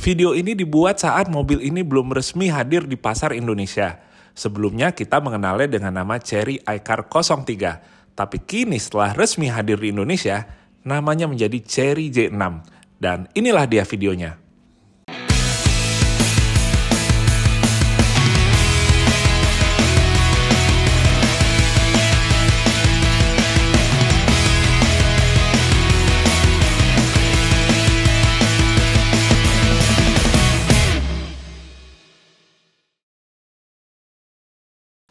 Video ini dibuat saat mobil ini belum resmi hadir di pasar Indonesia. Sebelumnya kita mengenalnya dengan nama Chery iCar 03. Tapi kini setelah resmi hadir di Indonesia, namanya menjadi Chery J6. Dan inilah dia videonya.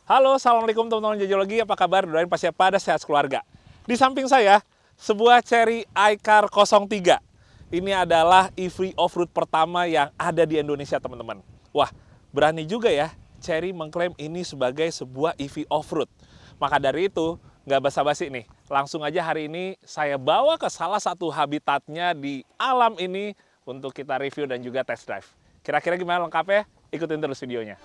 Halo, assalamualaikum teman-teman Jajologi, apa kabar? Doain pasti pada sehat keluarga. Di samping saya, sebuah Chery iCar 03. Ini adalah EV off-road pertama yang ada di Indonesia, teman-teman. Wah, berani juga ya Chery mengklaim ini sebagai sebuah EV off-road. Maka dari itu, nggak basa-basi nih. Langsung aja hari ini saya bawa ke salah satu habitatnya di alam ini untuk kita review dan juga test drive. Kira-kira gimana lengkapnya? Ikutin terus videonya.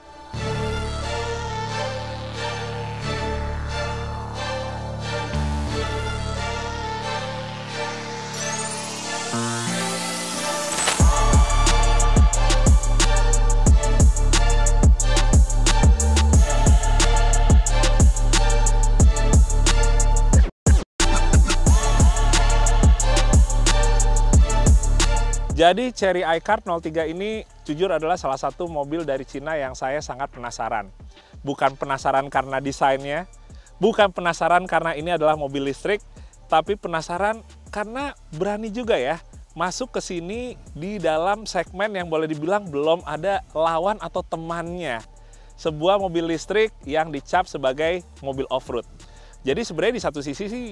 Jadi Chery iCar 03 ini jujur adalah salah satu mobil dari Cina yang saya sangat penasaran. Bukan penasaran karena desainnya, bukan penasaran karena ini adalah mobil listrik, tapi penasaran karena berani juga ya masuk ke sini di dalam segmen yang boleh dibilang belum ada lawan atau temannya. Sebuah mobil listrik yang dicap sebagai mobil off-road. Jadi sebenarnya di satu sisi sih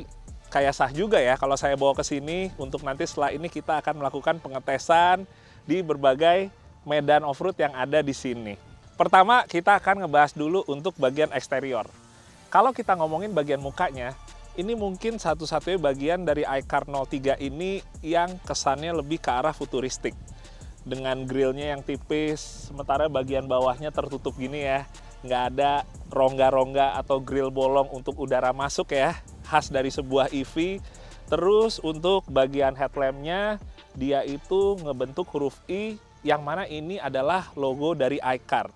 kayak sah juga ya kalau saya bawa ke sini untuk nanti setelah ini kita akan melakukan pengetesan di berbagai medan off-road yang ada di sini. Pertama, kita akan ngebahas dulu untuk bagian eksterior. Kalau kita ngomongin bagian mukanya, ini mungkin satu-satunya bagian dari iCar 03 ini yang kesannya lebih ke arah futuristik. Dengan grillnya yang tipis, sementara bagian bawahnya tertutup gini ya. Nggak ada rongga-rongga atau grill bolong untuk udara masuk ya. Khas dari sebuah EV. Terus untuk bagian headlampnya dia itu ngebentuk huruf I, yang mana ini adalah logo dari iCar.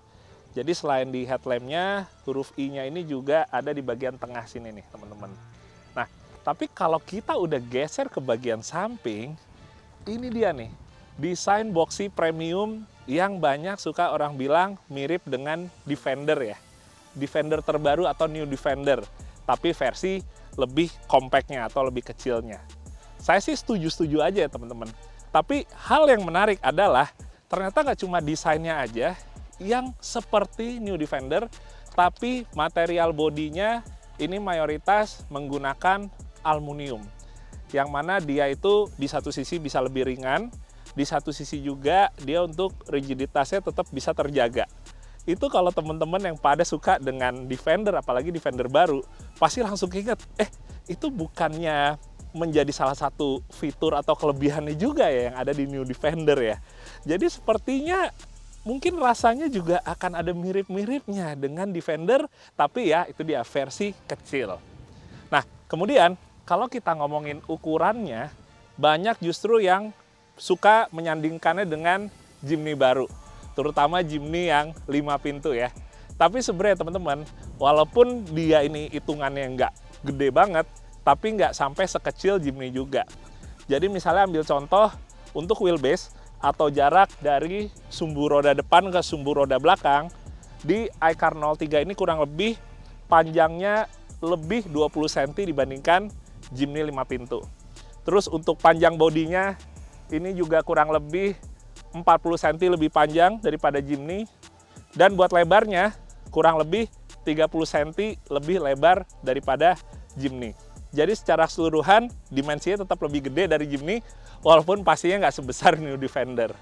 Jadi selain di headlampnya, huruf I-nya ini juga ada di bagian tengah sini nih teman-teman. Nah, tapi kalau kita udah geser ke bagian samping, ini dia nih, desain boxy premium yang banyak suka orang bilang mirip dengan Defender ya. Defender terbaru atau New Defender, tapi versi lebih compactnya atau lebih kecilnya. Saya sih setuju-setuju aja ya teman-teman. Tapi hal yang menarik adalah ternyata nggak cuma desainnya aja yang seperti New Defender, tapi material bodinya ini mayoritas menggunakan aluminium. Yang mana dia itu di satu sisi bisa lebih ringan, di satu sisi juga dia untuk rigiditasnya tetap bisa terjaga. Itu kalau teman-teman yang pada suka dengan Defender, apalagi Defender baru, pasti langsung keinget, itu bukannya menjadi salah satu fitur atau kelebihannya juga ya yang ada di New Defender ya. Jadi sepertinya mungkin rasanya juga akan ada mirip-miripnya dengan Defender, tapi ya itu dia versi kecil. Nah, kemudian kalau kita ngomongin ukurannya, banyak justru yang suka menyandingkannya dengan Jimny baru. Terutama Jimny yang 5 pintu ya. Tapi sebenarnya teman-teman, walaupun dia ini hitungannya nggak gede banget, tapi nggak sampai sekecil Jimny juga. Jadi misalnya ambil contoh untuk wheelbase atau jarak dari sumbu roda depan ke sumbu roda belakang, di iCar 03 ini kurang lebih panjangnya lebih 20 cm dibandingkan Jimny 5 pintu. Terus untuk panjang bodinya, ini juga kurang lebih 40 cm lebih panjang daripada Jimny, dan buat lebarnya kurang lebih 30 cm lebih lebar daripada Jimny. Jadi secara keseluruhan dimensinya tetap lebih gede dari Jimny, walaupun pastinya nggak sebesar New Defender.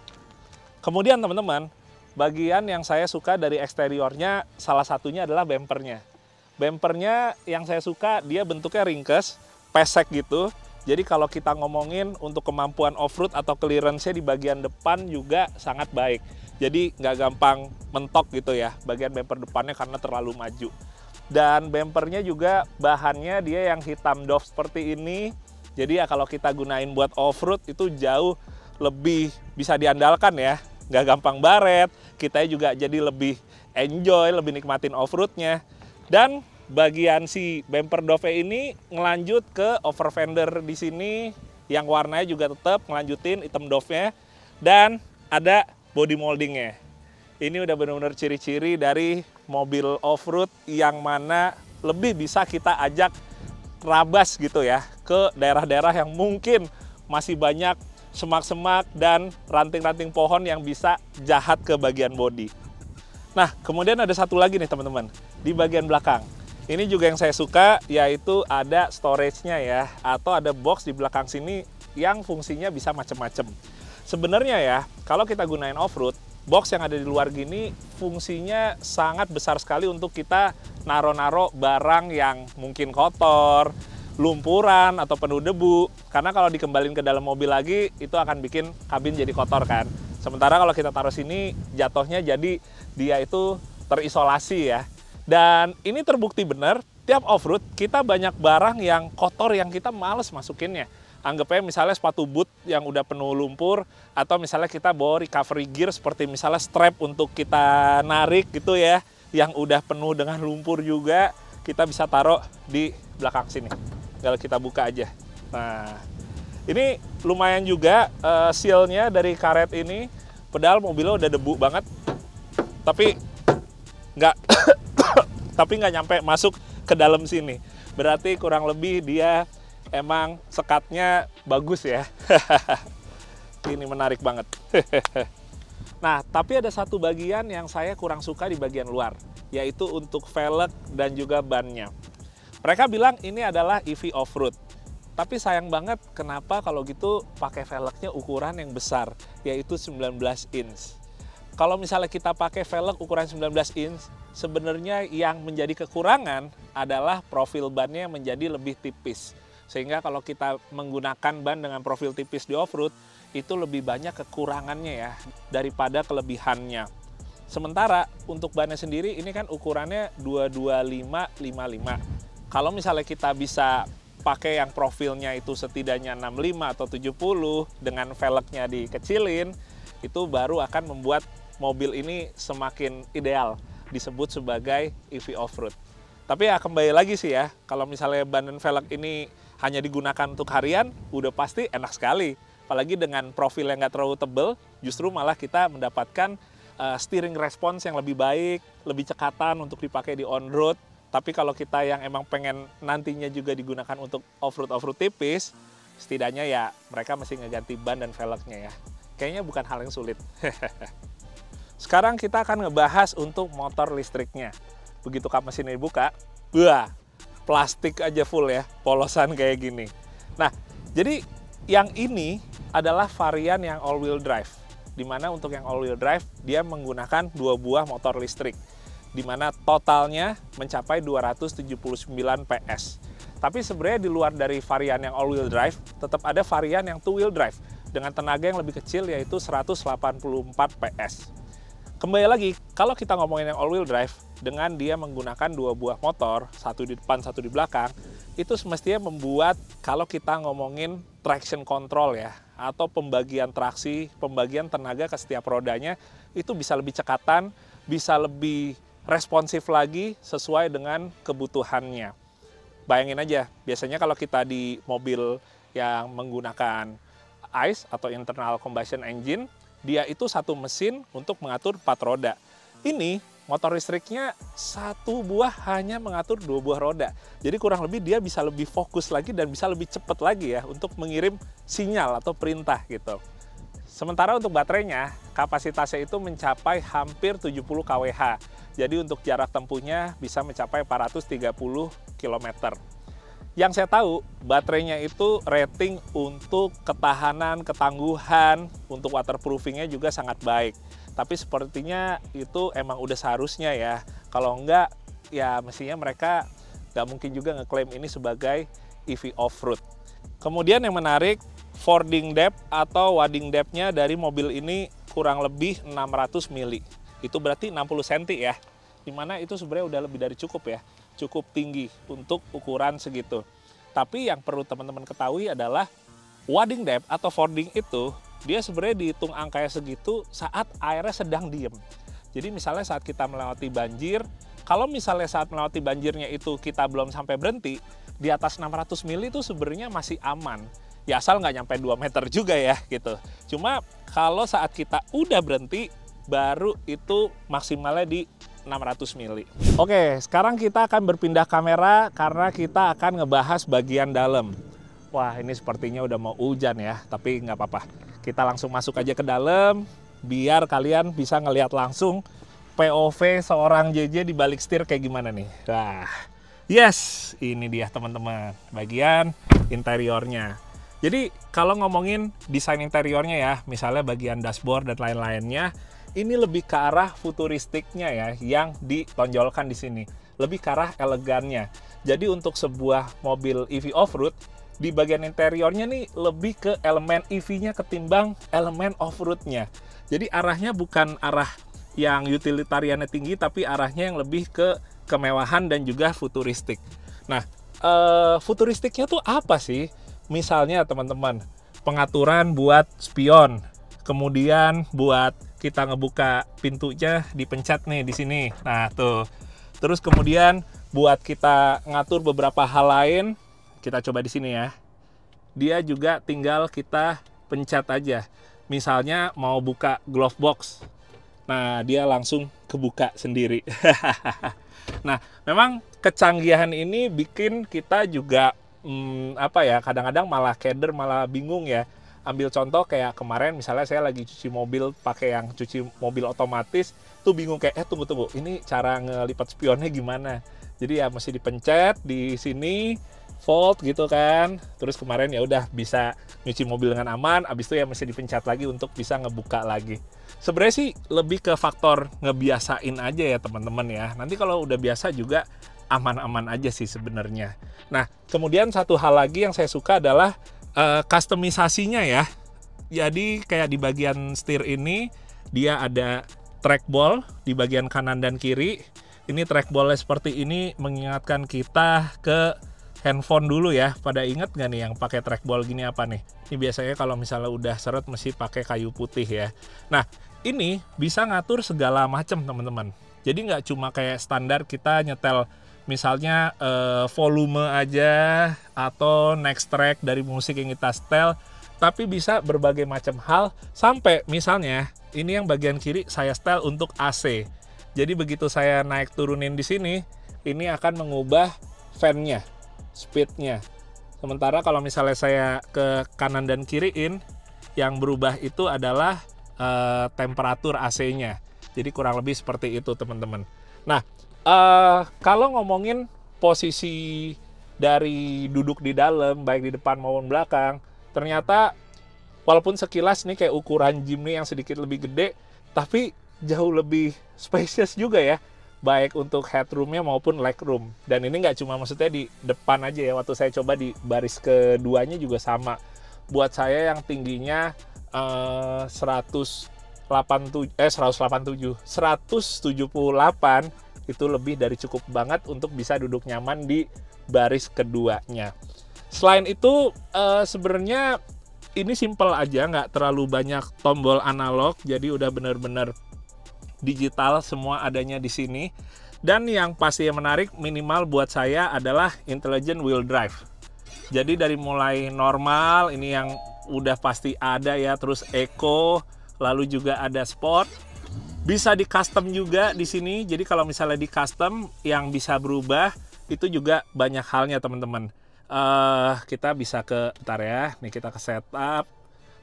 Kemudian teman-teman, bagian yang saya suka dari eksteriornya salah satunya adalah bempernya. Bempernya yang saya suka dia bentuknya ringkes, pesek gitu. Jadi kalau kita ngomongin untuk kemampuan off-road atau clearance-nya di bagian depan juga sangat baik. Jadi nggak gampang mentok gitu ya bagian bemper depannya karena terlalu maju. Dan bempernya juga bahannya dia yang hitam doff seperti ini. Jadi ya kalau kita gunain buat off-road itu jauh lebih bisa diandalkan ya nggak gampang baret, kita juga jadi lebih enjoy, lebih nikmatin off-roadnya. Dan bagian si bumper dove ini ngelanjut ke over fender di sini yang warnanya juga tetap ngelanjutin hitam dove-nya, dan ada body moldingnya. Ini udah benar-benar ciri-ciri dari mobil off-road yang mana lebih bisa kita ajak rabas gitu ya ke daerah-daerah yang mungkin masih banyak semak-semak dan ranting-ranting pohon yang bisa jahat ke bagian bodi. Nah, kemudian ada satu lagi nih teman-teman, di bagian belakang. Ini juga yang saya suka, yaitu ada storage-nya ya, atau ada box di belakang sini yang fungsinya bisa macam-macam. Sebenarnya ya, kalau kita gunain off-road, box yang ada di luar gini fungsinya sangat besar sekali untuk kita naro-naro barang yang mungkin kotor, lumpuran, atau penuh debu. Karena kalau dikembalin ke dalam mobil lagi, itu akan bikin kabin jadi kotor kan. Sementara kalau kita taruh sini, jatuhnya jadi dia itu terisolasi ya. Dan ini terbukti benar, tiap off-road kita banyak barang yang kotor yang kita males masukinnya. Anggapnya misalnya sepatu boot yang udah penuh lumpur, atau misalnya kita bawa recovery gear seperti misalnya strap untuk kita narik gitu ya, yang udah penuh dengan lumpur juga, kita bisa taruh di belakang sini. Kalau kita buka aja. Nah, ini lumayan juga seal-nya dari karet ini, padahal mobilnya udah debu banget, tapi nggak nyampe masuk ke dalam sini. Berarti kurang lebih dia emang sekatnya bagus ya. Ini menarik banget. Nah, tapi ada satu bagian yang saya kurang suka di bagian luar, yaitu untuk velg dan juga bannya. Mereka bilang ini adalah EV off-road. Tapi sayang banget kenapa kalau gitu pakai velgnya ukuran yang besar, yaitu 19 inch. Kalau misalnya kita pakai velg ukuran 19 inch, sebenarnya yang menjadi kekurangan adalah profil bannya menjadi lebih tipis. Sehingga kalau kita menggunakan ban dengan profil tipis di off-road, itu lebih banyak kekurangannya ya, daripada kelebihannya. Sementara untuk bannya sendiri, ini kan ukurannya 225/55. Kalau misalnya kita bisa pakai yang profilnya itu setidaknya 65 atau 70, dengan velgnya dikecilin, itu baru akan membuat mobil ini semakin ideal disebut sebagai EV off-road. Tapi ya kembali lagi sih ya, kalau misalnya ban dan velg ini hanya digunakan untuk harian, udah pasti enak sekali. Apalagi dengan profil yang nggak terlalu tebal, justru malah kita mendapatkan steering response yang lebih baik, lebih cekatan untuk dipakai di on-road. Tapi kalau kita yang emang pengen nantinya juga digunakan untuk off-road tipis, setidaknya ya mereka mesti ngeganti ban dan velgnya ya. Kayaknya bukan hal yang sulit. Sekarang kita akan ngebahas untuk motor listriknya. Begitu kap mesin ini dibuka, wah, plastik aja full ya, polosan kayak gini. Nah, jadi yang ini adalah varian yang all-wheel drive. Dimana untuk yang all-wheel drive, dia menggunakan 2 buah motor listrik. Dimana totalnya mencapai 279 PS. Tapi sebenarnya di luar dari varian yang all-wheel drive, tetap ada varian yang two-wheel drive. Dengan tenaga yang lebih kecil, yaitu 184 PS. Kembali lagi, kalau kita ngomongin yang all-wheel drive, dengan dia menggunakan 2 buah motor, satu di depan, satu di belakang, itu semestinya membuat kalau kita ngomongin traction control ya, atau pembagian traksi, pembagian tenaga ke setiap rodanya, itu bisa lebih cekatan, bisa lebih responsif lagi sesuai dengan kebutuhannya. Bayangin aja, biasanya kalau kita di mobil yang menggunakan ICE atau internal combustion engine, dia itu satu mesin untuk mengatur 4 roda. Ini motor listriknya 1 buah hanya mengatur 2 buah roda. Jadi kurang lebih dia bisa lebih fokus lagi dan bisa lebih cepat lagi ya untuk mengirim sinyal atau perintah gitu. Sementara untuk baterainya, kapasitasnya itu mencapai hampir 70 kWh. Jadi untuk jarak tempuhnya bisa mencapai 430 km. Yang saya tahu, baterainya itu rating untuk ketahanan, ketangguhan, untuk waterproofingnya juga sangat baik. Tapi sepertinya itu emang udah seharusnya ya. Kalau enggak, ya mestinya mereka nggak mungkin juga ngeklaim ini sebagai EV off-road. Kemudian yang menarik, fording depth atau wading depth-nya dari mobil ini kurang lebih 600 mili. Itu berarti 60 cm ya. Dimana itu sebenarnya udah lebih dari cukup ya. Cukup tinggi untuk ukuran segitu. Tapi yang perlu teman-teman ketahui adalah wading depth atau fording itu dia sebenarnya dihitung angkanya segitu saat airnya sedang diem. Jadi misalnya saat kita melewati banjir, kalau misalnya saat melewati banjirnya itu kita belum sampai berhenti, di atas 600 mili itu sebenarnya masih aman. Ya asal nggak nyampe 2 meter juga ya gitu. Cuma kalau saat kita udah berhenti, baru itu maksimalnya di 600 mili. Oke, sekarang kita akan berpindah kamera karena kita akan ngebahas bagian dalam. Wah, ini sepertinya udah mau hujan ya, tapi nggak apa-apa. Kita langsung masuk aja ke dalam, biar kalian bisa ngelihat langsung POV seorang JJ di balik setir kayak gimana nih. Wah, yes, ini dia teman-teman, bagian interiornya. Jadi kalau ngomongin desain interiornya ya, misalnya bagian dashboard dan lain-lainnya, ini lebih ke arah futuristiknya ya, yang ditonjolkan di sini. Lebih ke arah elegannya. Jadi untuk sebuah mobil EV off-road, di bagian interiornya nih lebih ke elemen EV-nya ketimbang elemen off-road-nya. Jadi arahnya bukan arah yang utilitariannya tinggi, tapi arahnya yang lebih ke kemewahan dan juga futuristik. Nah, futuristiknya tuh apa sih? Misalnya teman-teman, pengaturan buat spion, kemudian buat kita ngebuka pintunya dipencet nih di sini. Nah tuh, terus kemudian buat kita ngatur beberapa hal lain, kita coba di sini ya. Dia juga tinggal kita pencet aja. Misalnya mau buka glove box. Nah, dia langsung kebuka sendiri. Nah, memang kecanggihan ini bikin kita juga kadang-kadang malah keder, malah bingung ya. Ambil contoh kayak kemarin misalnya saya lagi cuci mobil pakai yang cuci mobil otomatis, tuh bingung kayak tunggu, ini cara ngelipat spionnya gimana. Jadi ya mesti dipencet di sini, fold gitu kan. Terus kemarin ya udah bisa nyuci mobil dengan aman, abis itu ya mesti dipencet lagi untuk bisa ngebuka lagi. Sebenarnya sih lebih ke faktor ngebiasain aja ya teman-teman ya. Nanti kalau udah biasa juga aman-aman aja sih sebenarnya. Nah, kemudian satu hal lagi yang saya suka adalah customisasinya ya. Jadi kayak di bagian setir ini dia ada trackball di bagian kanan dan kiri. Ini trackballnya seperti ini mengingatkan kita ke handphone dulu ya. Pada inget nggak nih yang pakai trackball gini apa nih? Ini biasanya kalau misalnya udah seret mesti pakai kayu putih ya. Nah, ini bisa ngatur segala macam teman-teman. Jadi nggak cuma kayak standar kita nyetel misalnya volume aja atau next track dari musik yang kita setel, tapi bisa berbagai macam hal. Sampai misalnya ini yang bagian kiri saya setel untuk AC. Jadi begitu saya naik turunin di sini, ini akan mengubah fan-nya, speed-nya. Sementara kalau misalnya saya ke kanan dan kiriin, yang berubah itu adalah temperatur AC-nya. Jadi kurang lebih seperti itu teman-teman. Nah, kalau ngomongin posisi dari duduk di dalam, baik di depan maupun belakang, ternyata walaupun sekilas nih kayak ukuran Jimny yang sedikit lebih gede, tapi jauh lebih spacious juga ya, baik untuk headroomnya maupun legroom. Dan ini nggak cuma maksudnya di depan aja ya, waktu saya coba di baris keduanya juga sama. Buat saya yang tingginya 178 itu lebih dari cukup banget untuk bisa duduk nyaman di baris keduanya. Selain itu sebenarnya ini simple aja, nggak terlalu banyak tombol analog, jadi udah bener-bener digital semua adanya di sini. Dan yang pasti yang menarik minimal buat saya adalah intelligent wheel drive. Jadi dari mulai normal ini yang udah pasti ada ya, terus eco, lalu juga ada sport. Bisa di custom juga di sini. Jadi kalau misalnya di custom yang bisa berubah itu juga banyak halnya teman-teman. Kita bisa ke bentar ya. Nih kita ke setup.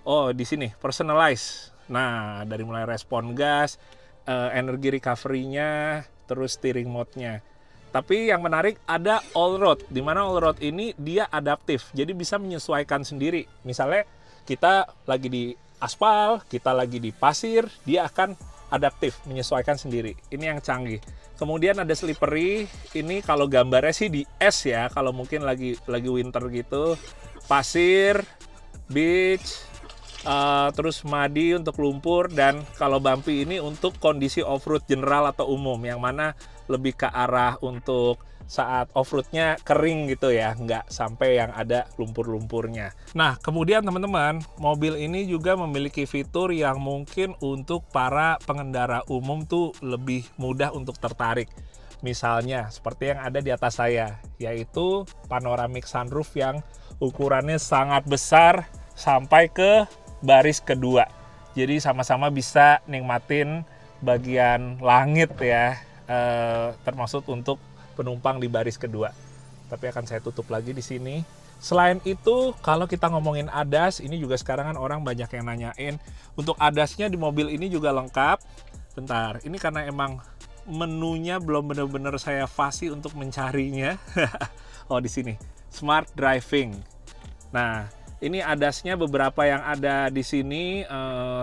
Oh, di sini personalize. Nah, dari mulai respon gas, energi recovery-nya, terus steering mode-nya. Tapi yang menarik ada all road. Di mana all road ini dia adaptif. Jadi bisa menyesuaikan sendiri. Misalnya kita lagi di aspal, kita lagi di pasir, dia akan adaptif, menyesuaikan sendiri. Ini yang canggih. Kemudian ada slippery. Ini kalau gambarnya sih di es ya, kalau mungkin lagi winter gitu. Pasir, beach, terus muddy untuk lumpur, dan kalau bumpy ini untuk kondisi off-road general atau umum, yang mana lebih ke arah untuk saat off-roadnya kering gitu ya, nggak sampai yang ada lumpur-lumpurnya. Nah, kemudian teman-teman, mobil ini juga memiliki fitur yang mungkin untuk para pengendara umum tuh lebih mudah untuk tertarik. Misalnya, seperti yang ada di atas saya, yaitu panoramic sunroof yang ukurannya sangat besar sampai ke baris kedua. Jadi sama-sama bisa nikmatin bagian langit ya, termasuk untuk penumpang di baris kedua. Tapi akan saya tutup lagi di sini. Selain itu, kalau kita ngomongin ADAS, ini juga sekarang kan orang banyak yang nanyain. Untuk ADAS-nya di mobil ini juga lengkap. Bentar, ini karena emang menunya belum benar-benar saya fasih untuk mencarinya. Oh, di sini. Smart Driving. Nah, ini ADAS-nya beberapa yang ada di sini,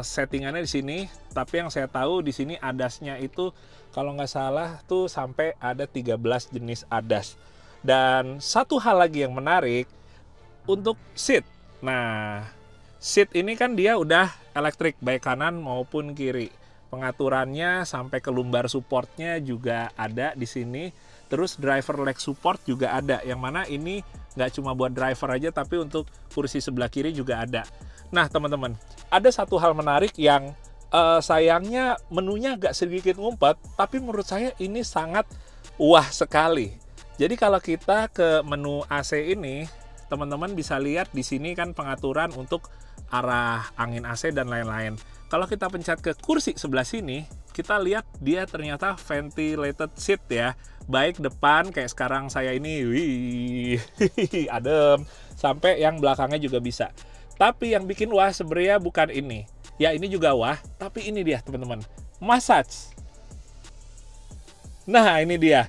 settingannya di sini. Tapi yang saya tahu di sini ADAS-nya itu kalau nggak salah tuh sampai ada 13 jenis ADAS. Dan satu hal lagi yang menarik untuk seat. Nah, seat ini kan dia udah elektrik baik kanan maupun kiri. Pengaturannya sampai ke lumbar supportnya juga ada di sini. Terus driver leg support juga ada. Yang mana ini nggak cuma buat driver aja, tapi untuk kursi sebelah kiri juga ada. Nah, teman-teman, ada satu hal menarik yang sayangnya menunya agak sedikit ngumpet, tapi menurut saya ini sangat wah sekali. Jadi kalau kita ke menu AC ini, teman-teman bisa lihat di sini kan pengaturan untuk arah angin AC dan lain-lain. Kalau kita pencet ke kursi sebelah sini, kita lihat dia ternyata ventilated seat ya. Baik depan kayak sekarang saya ini, wih, adem, sampai yang belakangnya juga bisa. Tapi yang bikin wah sebenarnya bukan ini. Ya ini juga wah, tapi ini dia teman-teman, massage. Nah ini dia.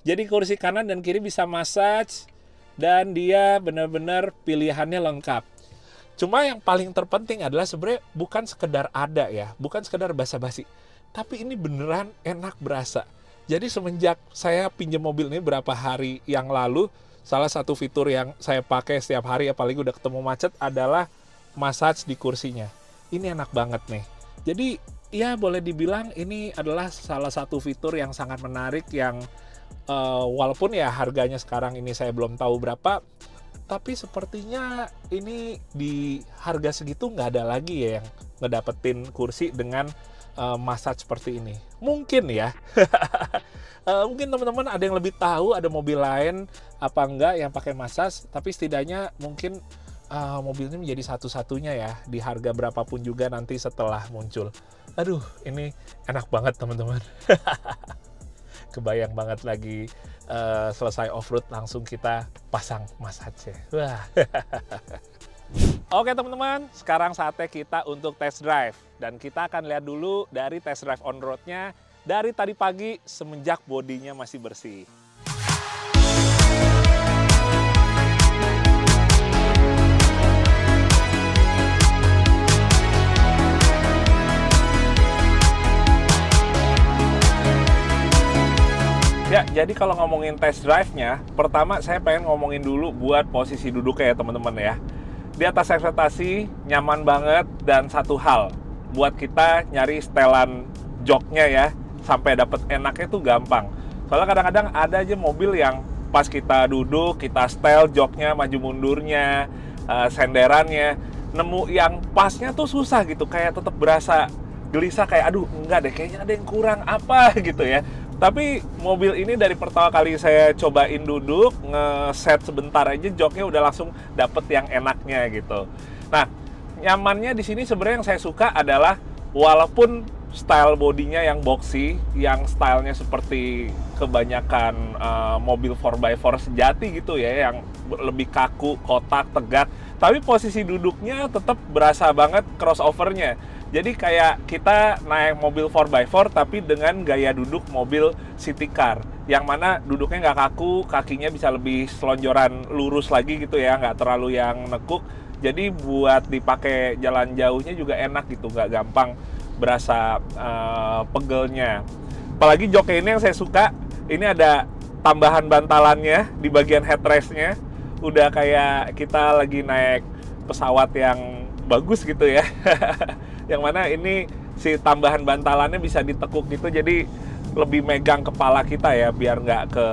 Jadi kursi kanan dan kiri bisa massage dan dia benar-benar pilihannya lengkap. Cuma yang paling terpenting adalah sebenarnya bukan sekedar ada ya, bukan sekedar basa-basi, tapi ini beneran enak berasa. Jadi semenjak saya pinjam mobil ini berapa hari yang lalu, salah satu fitur yang saya pakai setiap hari, apalagi udah ketemu macet, adalah massage di kursinya. Ini enak banget nih. Jadi ya boleh dibilang ini adalah salah satu fitur yang sangat menarik yang walaupun ya harganya sekarang ini saya belum tahu berapa, tapi sepertinya ini di harga segitu nggak ada lagi ya yang ngedapetin kursi dengan massage seperti ini. Mungkin ya. Mungkin teman-teman ada yang lebih tahu ada mobil lain apa enggak yang pakai massage, tapi setidaknya mungkin mobil ini menjadi satu-satunya ya di harga berapapun juga nanti setelah muncul. Aduh, ini enak banget teman-teman. Kebayang banget lagi selesai off-road langsung kita pasang massage. Wah. Oke teman-teman, sekarang saatnya kita untuk test drive. Dan kita akan lihat dulu dari test drive on-roadnya dari tadi pagi semenjak bodinya masih bersih. Ya, jadi kalau ngomongin test drive-nya, pertama saya pengen ngomongin dulu buat posisi duduknya ya teman-teman ya. Di atas ekspektasi, nyaman banget, dan satu hal, buat kita nyari setelan joknya ya, sampai dapet enaknya tuh gampang. Soalnya kadang-kadang ada aja mobil yang pas kita duduk, kita setel joknya, maju mundurnya, senderannya, nemu yang pasnya tuh susah gitu, kayak tetap berasa gelisah, kayak aduh enggak deh, kayaknya ada yang kurang apa gitu ya. Tapi mobil ini dari pertama kali saya cobain duduk, ngeset sebentar aja joknya udah langsung dapet yang enaknya gitu. Nah, nyamannya di sini sebenarnya yang saya suka adalah walaupun style bodinya yang boxy, yang stylenya seperti kebanyakan mobil 4x4 sejati gitu ya, yang lebih kaku, kotak, tegak, tapi posisi duduknya tetap berasa banget crossovernya. Jadi kayak kita naik mobil 4x4 tapi dengan gaya duduk mobil city car, yang mana duduknya nggak kaku, kakinya bisa lebih selonjoran lurus lagi gitu ya, nggak terlalu yang nekuk. Jadi buat dipakai jalan jauhnya juga enak gitu, nggak gampang berasa pegelnya. Apalagi joknya ini yang saya suka, ini ada tambahan bantalannya di bagian headrestnya, udah kayak kita lagi naik pesawat yang bagus gitu ya. Yang mana ini si tambahan bantalannya bisa ditekuk gitu, jadi lebih megang kepala kita ya, biar nggak ke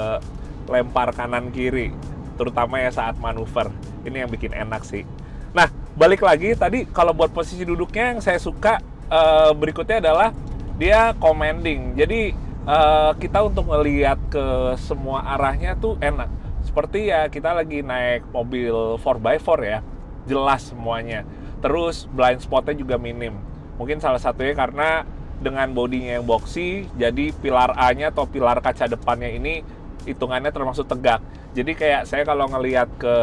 lempar kanan kiri, terutama ya saat manuver. Ini yang bikin enak sih. Nah, balik lagi tadi kalau buat posisi duduknya yang saya suka berikutnya adalah dia commanding. Jadi kita untuk ngelihat ke semua arahnya tuh enak. Seperti ya kita lagi naik mobil 4x4 ya, jelas semuanya. Terus blind spotnya juga minim. Mungkin salah satunya karena dengan bodinya yang boxy, jadi pilar A-nya atau pilar kaca depannya ini hitungannya termasuk tegak. Jadi kayak saya kalau ngelihat ke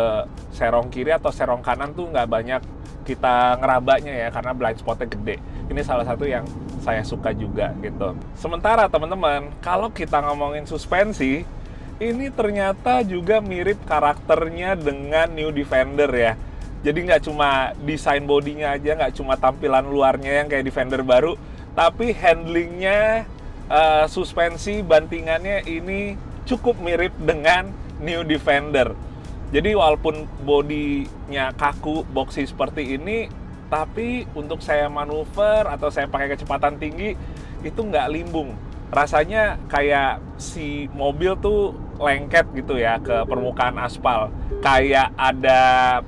serong kiri atau serong kanan tuh nggak banyak kita ngerabanya ya, karena blind spotnya gede. Ini salah satu yang saya suka juga gitu. Sementara teman-teman, kalau kita ngomongin suspensi, ini ternyata juga mirip karakternya dengan New Defender ya. Jadi nggak cuma desain bodinya aja, nggak cuma tampilan luarnya yang kayak Defender baru, tapi handlingnya, suspensi, bantingannya ini cukup mirip dengan New Defender. Jadi walaupun bodinya kaku, boxy seperti ini, tapi untuk saya manuver atau saya pakai kecepatan tinggi, itu nggak limbung. Rasanya kayak si mobil tuh lengket gitu ya ke permukaan aspal. Kayak ada,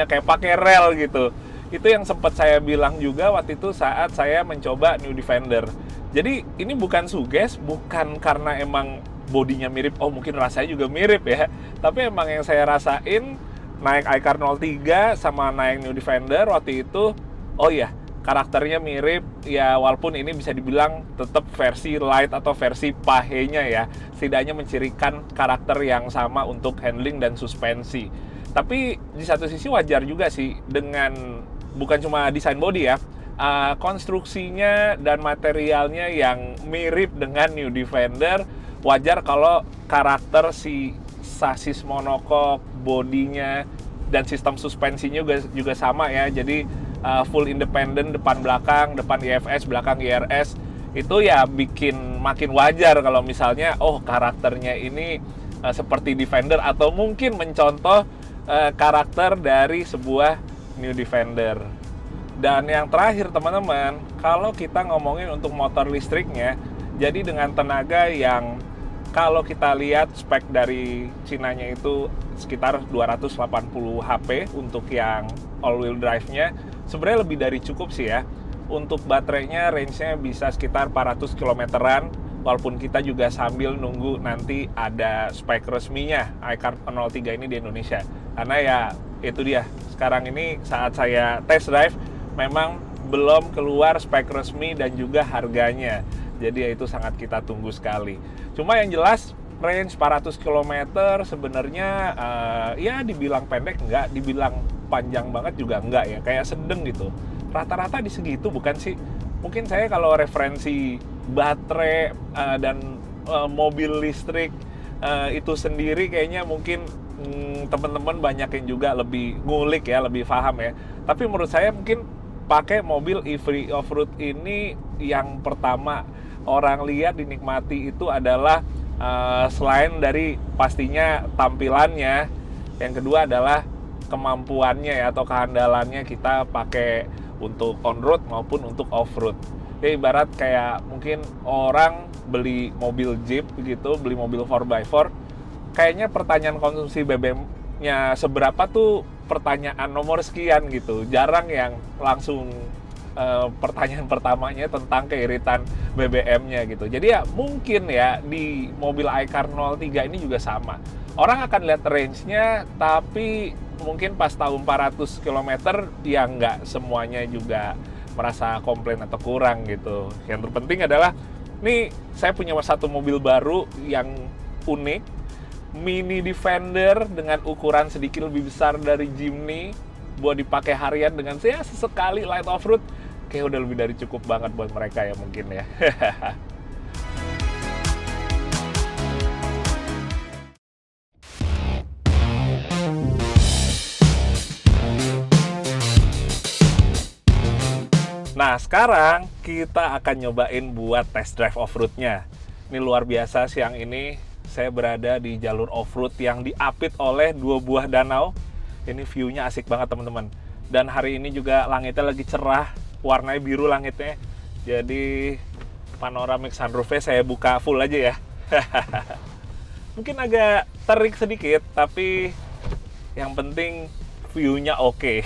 kayak pakai rel gitu. Itu yang sempat saya bilang juga waktu itu saat saya mencoba New Defender. Jadi ini bukan suges, bukan karena emang bodinya mirip, oh mungkin rasanya juga mirip ya. Tapi emang yang saya rasain naik iCar 03 sama naik New Defender waktu itu, oh iya, karakternya mirip ya, walaupun ini bisa dibilang tetap versi light atau versi pahenya ya. Setidaknya mencirikan karakter yang sama untuk handling dan suspensi. Tapi di satu sisi wajar juga sih, dengan bukan cuma desain body ya, konstruksinya dan materialnya yang mirip dengan New Defender. Wajar kalau karakter si sasis monokok, bodinya, dan sistem suspensinya juga sama ya. Jadi full independent, depan IFS, belakang IRS. Itu ya bikin makin wajar kalau misalnya, oh karakternya ini seperti Defender, atau mungkin mencontoh karakter dari sebuah New Defender. Dan yang terakhir teman-teman, kalau kita ngomongin untuk motor listriknya, jadi dengan tenaga yang kalau kita lihat spek dari Cinanya itu sekitar 280 HP untuk yang all-wheel drive-nya, sebenarnya lebih dari cukup sih ya. Untuk baterainya range-nya bisa sekitar 400 km-an, walaupun kita juga sambil nunggu nanti ada spek resminya iCar 03 ini di Indonesia. Karena ya itu dia, sekarang ini saat saya test drive memang belum keluar spek resmi dan juga harganya. Jadi ya itu sangat kita tunggu sekali. Cuma yang jelas range 400 km sebenarnya ya dibilang pendek enggak, dibilang panjang banget juga enggak ya, kayak sedang gitu. Rata-rata di segitu bukan sih? Mungkin saya kalau referensi baterai dan mobil listrik itu sendiri kayaknya mungkin teman-teman banyak yang juga lebih ngulik ya, lebih paham ya. Tapi menurut saya mungkin pakai mobil EV Off-Road ini yang pertama orang lihat dinikmati itu adalah selain dari pastinya tampilannya, yang kedua adalah kemampuannya ya, atau kehandalannya kita pakai untuk on-road maupun untuk off-road. Ya ibarat kayak mungkin orang beli mobil Jeep gitu, beli mobil 4x4, kayaknya pertanyaan konsumsi BBM-nya seberapa tuh pertanyaan nomor sekian gitu. Jarang yang langsung pertanyaan pertamanya tentang keiritan BBM-nya gitu. Jadi ya mungkin ya di mobil iCar 03 ini juga sama. Orang akan lihat range-nya, tapi mungkin pas tahu 400 km ya nggak semuanya juga merasa komplain atau kurang gitu. Yang terpenting adalah, nih saya punya satu mobil baru yang unik, Mini Defender dengan ukuran sedikit lebih besar dari Jimny, buat dipakai harian dengan saya sesekali light off-road, kayak udah lebih dari cukup banget buat mereka ya mungkin ya. Nah, sekarang kita akan nyobain buat test drive off-roadnya. Ini luar biasa, siang ini saya berada di jalur off-road yang diapit oleh 2 buah danau. Ini view-nya asik banget teman-teman. Dan hari ini juga langitnya lagi cerah, warnanya biru langitnya. Jadi panoramic sunroofnya saya buka full aja ya. Mungkin agak terik sedikit, tapi yang penting view-nya oke.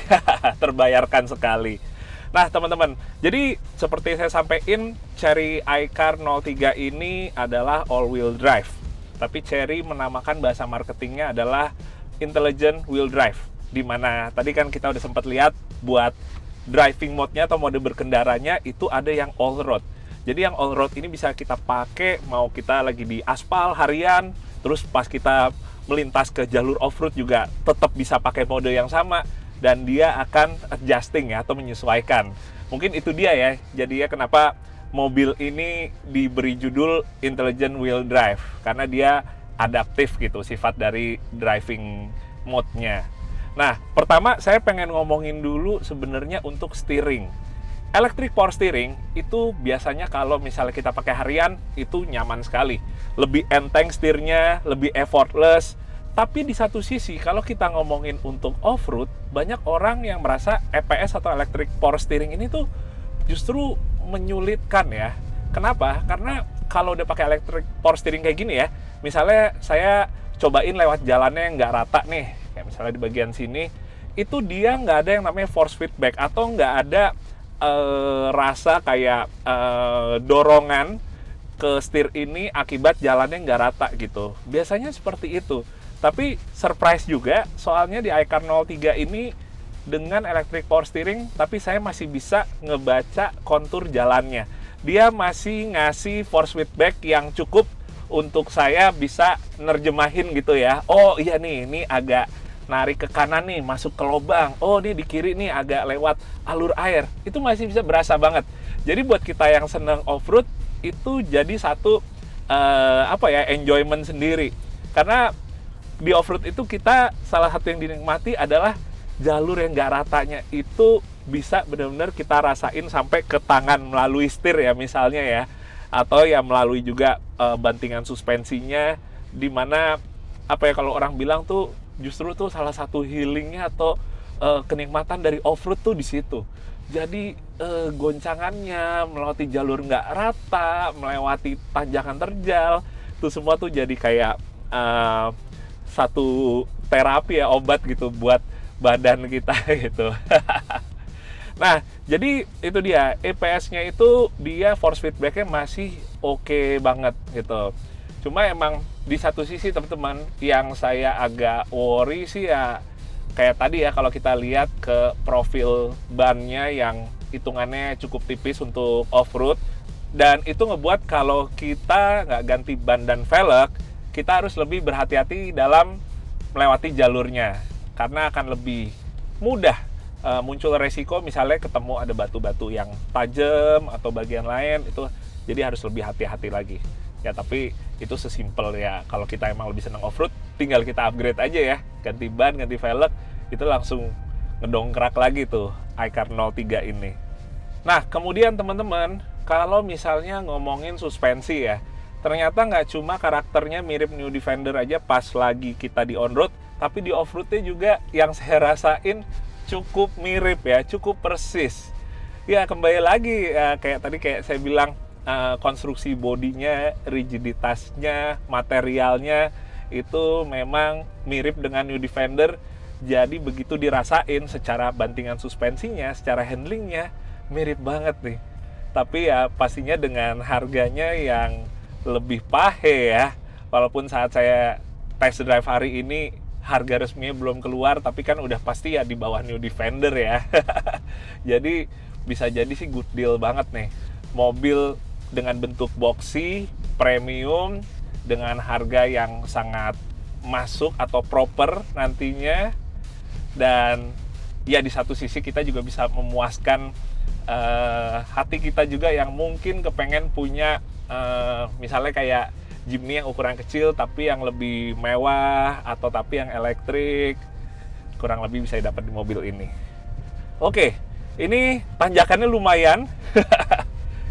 Terbayarkan sekali. Nah teman-teman, jadi seperti saya sampaikan, Chery iCar 03 ini adalah all-wheel drive. Tapi Chery menamakan bahasa marketingnya adalah Intelligent Wheel Drive. Dimana tadi kan kita udah sempat lihat buat driving mode-nya atau mode berkendaranya itu ada yang all-road. Jadi yang all-road ini bisa kita pakai mau kita lagi di aspal harian, terus pas kita melintas ke jalur off-road juga tetap bisa pakai mode yang sama. Dan dia akan adjusting ya, atau menyesuaikan. Mungkin itu dia ya, jadi ya kenapa mobil ini diberi judul Intelligent Wheel Drive. Karena dia adaptif gitu, sifat dari driving mode-nya. Nah, pertama saya pengen ngomongin dulu sebenarnya untuk steering. Electric power steering itu biasanya kalau misalnya kita pakai harian, itu nyaman sekali. Lebih enteng setirnya, lebih effortless. Tapi di satu sisi, kalau kita ngomongin untuk off-road, banyak orang yang merasa EPS atau electric power steering ini tuh justru menyulitkan ya. Kenapa? Karena kalau udah pakai electric power steering kayak gini ya, misalnya saya cobain lewat jalannya yang nggak rata nih, kayak misalnya di bagian sini, itu dia nggak ada yang namanya force feedback, atau nggak ada rasa kayak dorongan ke setir ini akibat jalannya nggak rata gitu. Biasanya seperti itu. Tapi surprise juga, soalnya di iCar 03 ini dengan electric power steering, tapi saya masih bisa ngebaca kontur jalannya. Dia masih ngasih force feedback yang cukup untuk saya bisa nerjemahin gitu ya. Oh iya nih, ini agak narik ke kanan nih, masuk ke lubang. Oh ini di kiri nih agak lewat alur air. Itu masih bisa berasa banget. Jadi buat kita yang seneng off-road, itu jadi satu enjoyment sendiri. Karena di off-road itu kita salah satu yang dinikmati adalah jalur yang nggak ratanya itu bisa benar-benar kita rasain sampai ke tangan melalui setir ya misalnya ya, atau ya melalui juga bantingan suspensinya, dimana kalau orang bilang tuh justru tuh salah satu healingnya atau kenikmatan dari off-road tuh di situ. Jadi goncangannya melewati jalur nggak rata, melewati tanjakan terjal, itu semua tuh jadi kayak satu terapi ya, obat gitu buat badan kita gitu. Nah, jadi itu dia, EPS-nya itu dia force feedback-nya masih oke banget gitu. Cuma emang di satu sisi teman-teman yang saya agak worry sih ya, kayak tadi ya kalau kita lihat ke profil bannya yang hitungannya cukup tipis untuk off-road, dan itu ngebuat kalau kita nggak ganti ban dan velg, kita harus lebih berhati-hati dalam melewati jalurnya, karena akan lebih mudah muncul resiko misalnya ketemu ada batu-batu yang tajam atau bagian lain, itu jadi harus lebih hati-hati lagi ya. Tapi itu sesimpel ya, kalau kita emang lebih senang off-road, tinggal kita upgrade aja ya, ganti ban, ganti velg, itu langsung ngedongkrak lagi tuh iCar 03 ini. Nah kemudian teman-teman, kalau misalnya ngomongin suspensi ya, ternyata nggak cuma karakternya mirip New Defender aja pas lagi kita di on-road, tapi di off-roadnya juga yang saya rasain cukup mirip ya, cukup persis. Ya kembali lagi kayak tadi kayak saya bilang, konstruksi bodinya, rigiditasnya, materialnya itu memang mirip dengan New Defender. Jadi begitu dirasain secara bantingan suspensinya, secara handlingnya mirip banget nih. Tapi ya pastinya dengan harganya yang lebih pahe ya. Walaupun saat saya test drive hari ini harga resminya belum keluar, tapi kan udah pasti ya di bawah New Defender ya. Jadi bisa jadi sih good deal banget nih. Mobil dengan bentuk boxy, premium, dengan harga yang sangat masuk atau proper nantinya. Dan ya di satu sisi kita juga bisa memuaskan hati kita juga yang mungkin kepengen punya misalnya kayak Jimny yang ukuran kecil tapi yang lebih mewah, atau tapi yang elektrik, kurang lebih bisa dapat di mobil ini. Oke, ini tanjakannya lumayan.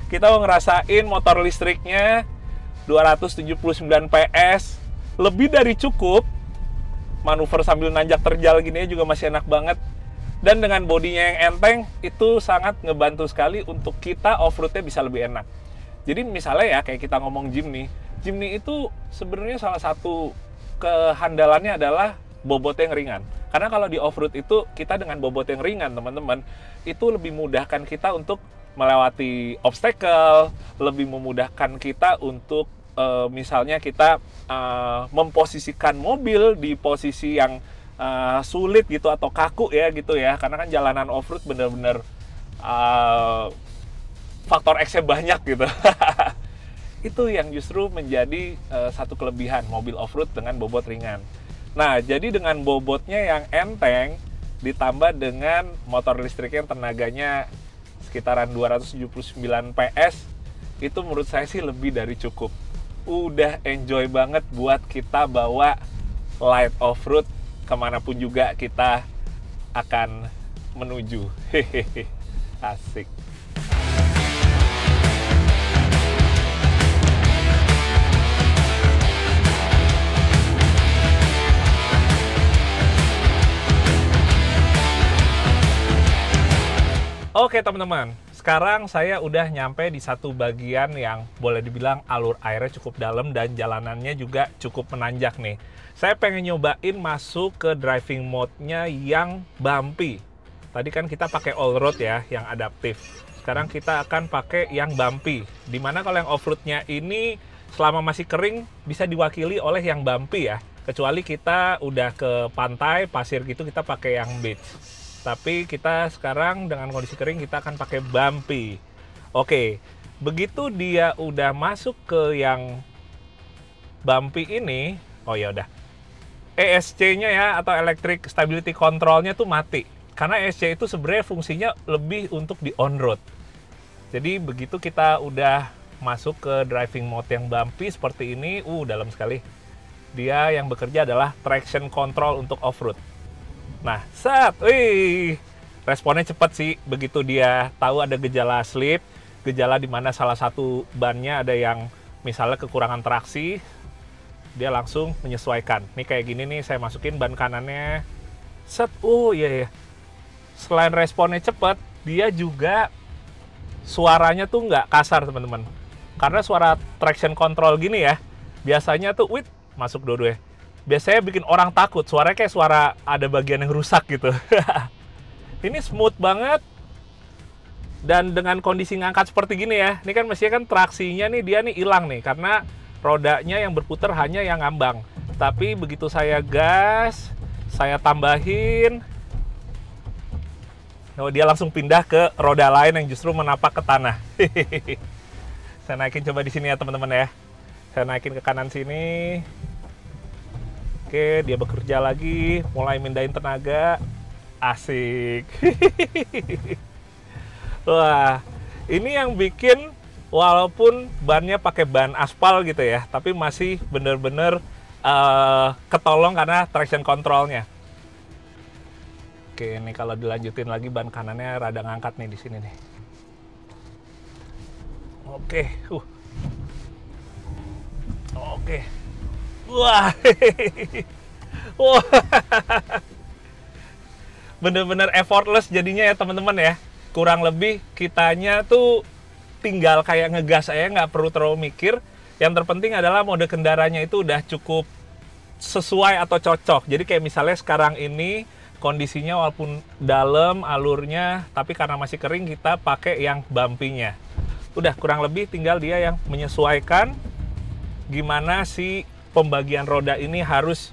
Kita mau ngerasain motor listriknya 279 PS, lebih dari cukup. Manuver sambil nanjak terjal gini juga masih enak banget. Dan dengan bodinya yang enteng, itu sangat ngebantu sekali untuk kita off-roadnya bisa lebih enak. Jadi misalnya ya kayak kita ngomong Jimny itu sebenarnya salah satu kehandalannya adalah bobotnya yang ringan. Karena kalau di off-road itu kita dengan bobot yang ringan teman-teman, itu lebih mudahkan kita untuk melewati obstacle, lebih memudahkan kita untuk misalnya kita memposisikan mobil di posisi yang sulit gitu atau kaku ya gitu ya. Karena kan jalanan off-road bener-bener faktor X-nya banyak gitu. Itu yang justru menjadi satu kelebihan mobil off-road dengan bobot ringan. Nah, jadi dengan bobotnya yang enteng ditambah dengan motor listrik yang tenaganya sekitaran 279 PS, itu menurut saya sih lebih dari cukup. Udah enjoy banget buat kita bawa light off-road kemanapun juga kita akan menuju. Hehehe, asik. Oke teman-teman, sekarang saya udah nyampe di satu bagian yang boleh dibilang alur airnya cukup dalam dan jalanannya juga cukup menanjak nih. Saya pengen nyobain masuk ke driving mode-nya yang bumpy. Tadi kan kita pakai all road ya, yang adaptif. Sekarang kita akan pakai yang bumpy. Dimana kalau yang off-road-nya ini selama masih kering bisa diwakili oleh yang bumpy ya. Kecuali kita udah ke pantai, pasir gitu, kita pakai yang beach. Tapi kita sekarang dengan kondisi kering kita akan pakai bumpy. Oke, begitu dia udah masuk ke yang bumpy ini, oh ya udah. ESC-nya ya atau Electric Stability Control-nya tuh mati. Karena ESC itu sebenarnya fungsinya lebih untuk di on-road. Jadi begitu kita udah masuk ke driving mode yang bumpy seperti ini, dalam sekali. Dia yang bekerja adalah traction control untuk off-road. Nah, responnya cepat sih. Begitu dia tahu ada gejala slip, gejala di mana salah satu bannya ada yang misalnya kekurangan traksi, dia langsung menyesuaikan. Nih kayak gini nih, saya masukin ban kanannya, iya. Selain responnya cepat, dia juga suaranya tuh nggak kasar teman-teman. Karena suara traction control gini ya, biasanya tuh masuk dua-duanya. Biasanya bikin orang takut, suaranya kayak suara ada bagian yang rusak gitu. Ini smooth banget. Dan dengan kondisi ngangkat seperti gini ya, ini kan mestinya kan traksinya nih dia nih hilang nih, karena rodanya yang berputar hanya yang ngambang. Tapi begitu saya gas, saya tambahin, dia langsung pindah ke roda lain yang justru menapak ke tanah. Saya naikin coba di sini ya teman-teman ya. Saya naikin ke kanan sini. Oke, dia bekerja lagi, mulai mindahin tenaga. Asik. Wah, ini yang bikin walaupun bannya pakai ban aspal gitu ya, tapi masih bener-bener ketolong karena traction controlnya. Oke, ini kalau dilanjutin lagi ban kanannya rada ngangkat nih di sini nih. Oke, Oke. Wah, bener-bener effortless jadinya ya teman-teman ya. Kurang lebih kitanya tuh tinggal kayak ngegas aja, nggak perlu terlalu mikir. Yang terpenting adalah mode kendaraannya itu udah cukup sesuai atau cocok. Jadi kayak misalnya sekarang ini kondisinya walaupun dalam alurnya, tapi karena masih kering kita pakai yang bumpy-nya. Udah kurang lebih tinggal dia yang menyesuaikan gimana sih pembagian roda ini harus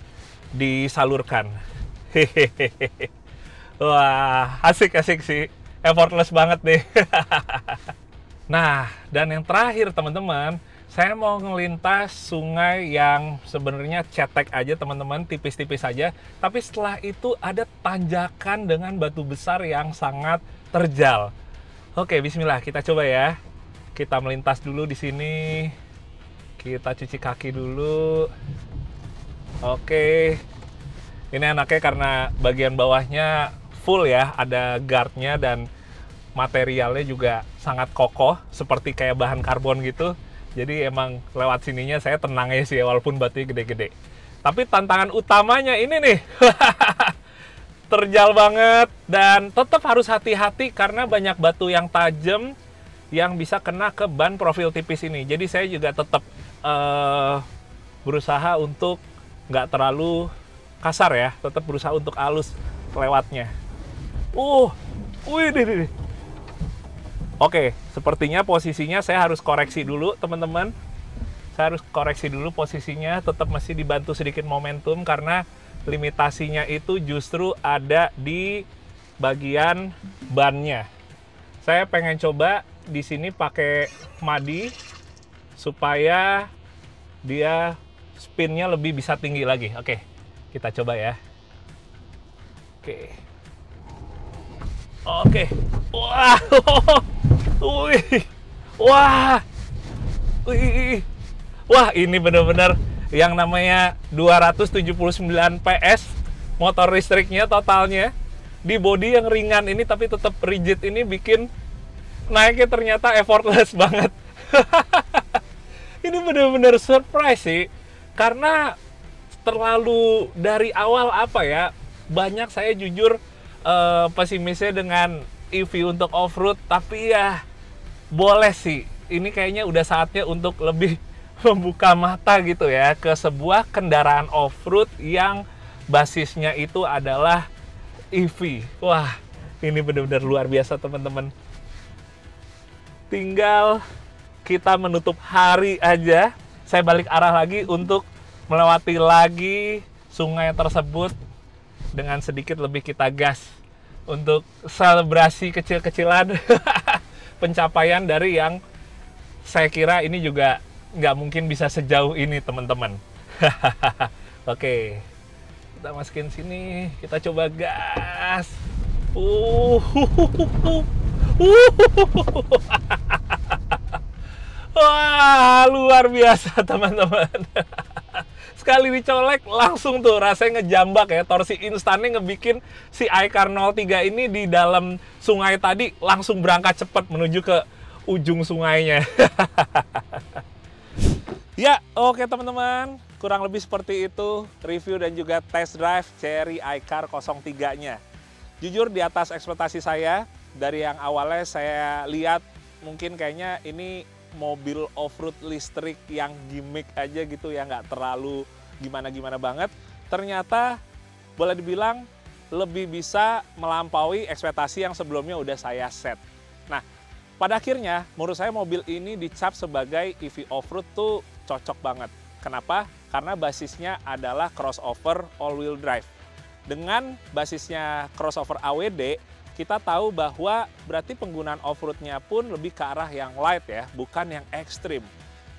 disalurkan. Hehehe. Wah, asik sih. Effortless banget deh. Nah, dan yang terakhir teman-teman, saya mau ngelintas sungai yang sebenarnya cetek aja teman-teman, tipis-tipis aja. Tapi setelah itu ada tanjakan dengan batu besar yang sangat terjal. Oke, bismillah, kita coba ya. Kita melintas dulu di sini. Kita cuci kaki dulu. Oke. Ini enaknya karena bagian bawahnya full ya, ada guardnya dan materialnya juga sangat kokoh, seperti kayak bahan karbon gitu. Jadi emang lewat sininya saya tenang ya sih, walaupun batunya gede-gede. Tapi tantangan utamanya ini nih. Terjal banget dan tetap harus hati-hati karena banyak batu yang tajam yang bisa kena ke ban profil tipis ini. Jadi saya juga tetap berusaha untuk nggak terlalu kasar ya, tetap berusaha untuk halus lewatnya. Wih, deh. Oke, sepertinya posisinya saya harus koreksi dulu, teman-teman. Saya harus koreksi dulu posisinya, tetap masih dibantu sedikit momentum karena limitasinya itu justru ada di bagian bannya. Saya pengen coba di sini pakai madi supaya dia spinnya lebih bisa tinggi lagi. Oke, kita coba ya. Oke. Wah. Wah, ini benar-benar yang namanya 279 PS motor listriknya totalnya di bodi yang ringan ini tapi tetap rigid ini bikin naiknya ternyata effortless banget. Ini benar-benar surprise sih, karena terlalu dari awal banyak saya jujur pesimisnya dengan EV untuk off-road, tapi ya boleh sih, ini kayaknya udah saatnya untuk lebih membuka mata gitu ya ke sebuah kendaraan off-road yang basisnya itu adalah EV. Wah, ini benar-benar luar biasa teman-teman. Tinggal kita menutup hari aja, saya balik arah lagi untuk melewati lagi sungai tersebut dengan sedikit lebih kita gas untuk selebrasi kecil-kecilan pencapaian dari yang saya kira ini juga nggak mungkin bisa sejauh ini teman-teman. Oke, kita masukin sini, kita coba gas. Wah, luar biasa teman-teman. Sekali dicolek langsung tuh rasanya ngejambak ya, torsi instannya ngebikin si iCar 03 ini di dalam sungai tadi langsung berangkat cepat menuju ke ujung sungainya. Ya, oke teman-teman, kurang lebih seperti itu review dan juga test drive Chery iCar 03-nya. Jujur di atas ekspektasi saya, dari yang awalnya saya lihat mungkin kayaknya ini mobil off-road listrik yang gimmick aja gitu ya, nggak terlalu gimana-gimana banget. Ternyata boleh dibilang lebih bisa melampaui ekspektasi yang sebelumnya udah saya set. Nah, pada akhirnya menurut saya mobil ini dicap sebagai EV off-road tuh cocok banget. Kenapa? Karena basisnya adalah crossover all-wheel drive. Dengan basisnya crossover AWD, kita tahu bahwa berarti penggunaan off-roadnya pun lebih ke arah yang light ya, bukan yang ekstrim.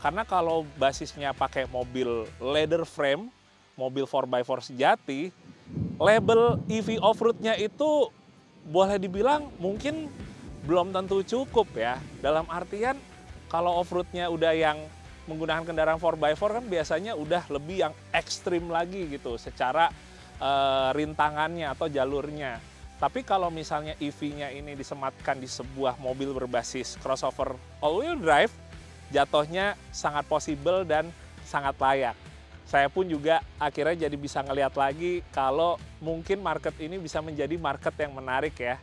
Karena kalau basisnya pakai mobil leather frame, mobil 4x4 sejati, label EV off-roadnya itu boleh dibilang mungkin belum tentu cukup ya. Dalam artian kalau off-roadnya udah yang menggunakan kendaraan 4x4 kan biasanya udah lebih yang ekstrim lagi gitu secara rintangannya atau jalurnya. Tapi kalau misalnya EV-nya ini disematkan di sebuah mobil berbasis crossover all-wheel drive, jatuhnya sangat possible dan sangat layak. Saya pun juga akhirnya jadi bisa ngelihat lagi kalau mungkin market ini bisa menjadi market yang menarik ya.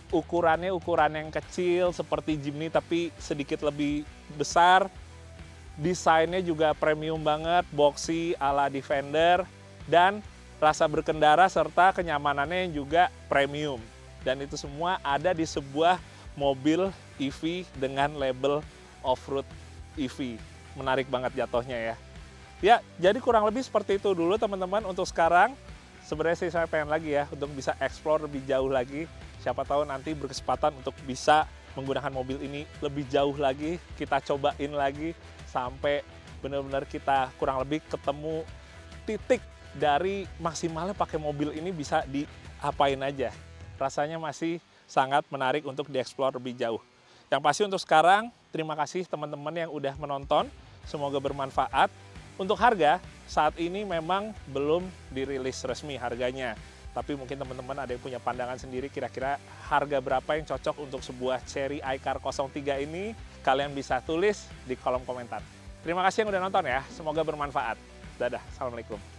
Ukurannya ukuran yang kecil seperti Jimny tapi sedikit lebih besar. Desainnya juga premium banget, boxy ala Defender, dan rasa berkendara serta kenyamanannya yang juga premium. Dan itu semua ada di sebuah mobil EV dengan label off-road EV. Menarik banget jatuhnya ya. Ya, jadi kurang lebih seperti itu dulu teman-teman untuk sekarang. Sebenarnya sih saya pengen lagi ya untuk bisa explore lebih jauh lagi. Siapa tahu nanti berkesempatan untuk bisa menggunakan mobil ini lebih jauh lagi. Kita cobain lagi sampai benar-benar kita kurang lebih ketemu titik dari maksimalnya pakai mobil ini bisa diapain aja. Rasanya masih sangat menarik untuk dieksplor lebih jauh. Yang pasti untuk sekarang, terima kasih teman-teman yang udah menonton. Semoga bermanfaat. Untuk harga, saat ini memang belum dirilis resmi harganya. Tapi mungkin teman-teman ada yang punya pandangan sendiri kira-kira harga berapa yang cocok untuk sebuah Chery iCar 03 ini. Kalian bisa tulis di kolom komentar. Terima kasih yang udah nonton ya. Semoga bermanfaat. Dadah. Assalamualaikum.